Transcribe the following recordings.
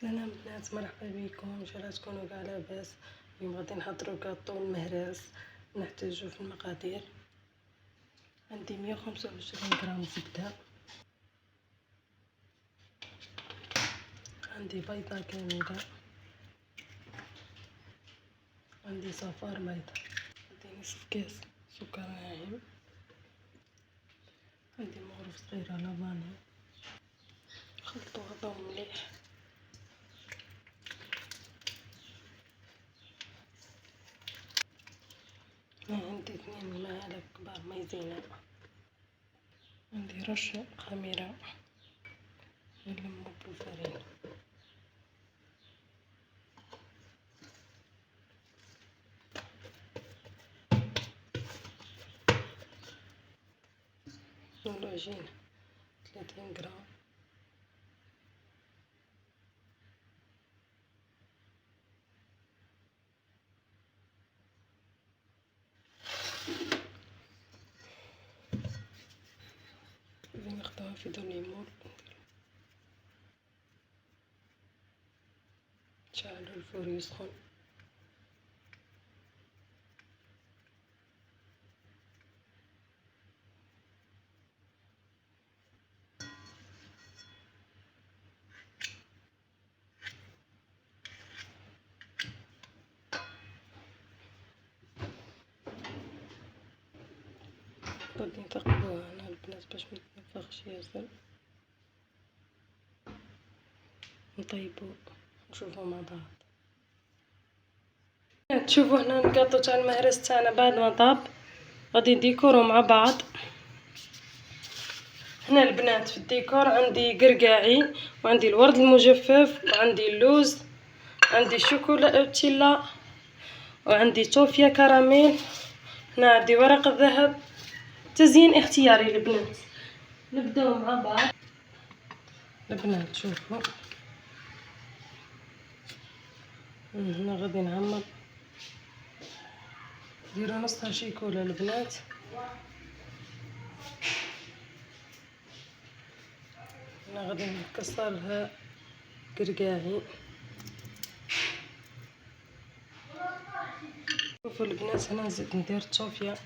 سلام بنات، مرحبا بكم. ان شاء الله تكونوا كاع لاباس. اليوم غادي نحضروا كاطو المهراس. نحتاجو في المقادير: عندي 125 غرام زبده، عندي بيضه كامله، عندي صفار بيضه، عندي نصف كاس سكر ناعم، عندي مغرف صغيره لافاني. خلطوا هذا مليح. عندي 2 معالق كبار مايزينا، عندي رشة خميرة نلمو بالفرينة، والعجينة 30 غرام، غادي ناخدوها في دو ليمون. نشعلو الفور يسخن، غادي نثقبوها هنا البنات باش متنفخش ياسر. نطيبو نشوفو مع بعض. تشوفوا هنا الكاطو تاع المهرس تاعنا بعد ما طاب. غادي نديكورو مع بعض. هنا البنات في الديكور عندي قرقاعي، وعندي الورد المجفف، وعندي اللوز، عندي الشوكولاته، وعندي توفيا كراميل. هنا عندي ورق الذهب. تزيين اختياري البنات. نبداو مع بعض البنات. شوفوا هنا غادي نعمر، ديروا نصها شيكولا البنات. هنا غادي نكسرها قرقاعي. شوفوا البنات، هنا نزيد ندير التوفيا،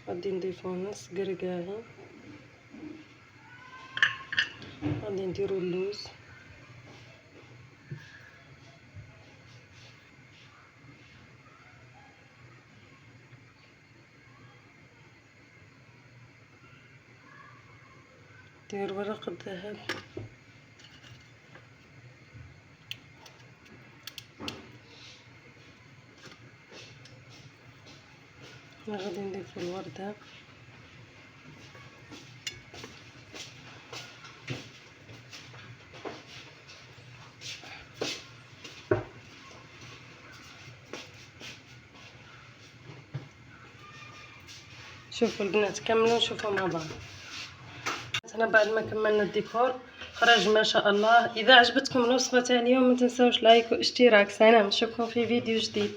غادي نضيفو نص قرقاعي، غادي نديرو اللوز، ندير ورق الذهب، هنا غادي نضيفو الوردة، شوفوا البنات كملوا نشوفوا مع بعض. هنا بعد ما كملنا الديكور خرج ما شاء الله. اذا عجبتكم الوصفه تاع اليوم ما تنساوش لايك واشتراك. سلام، نشوفكم في فيديو جديد.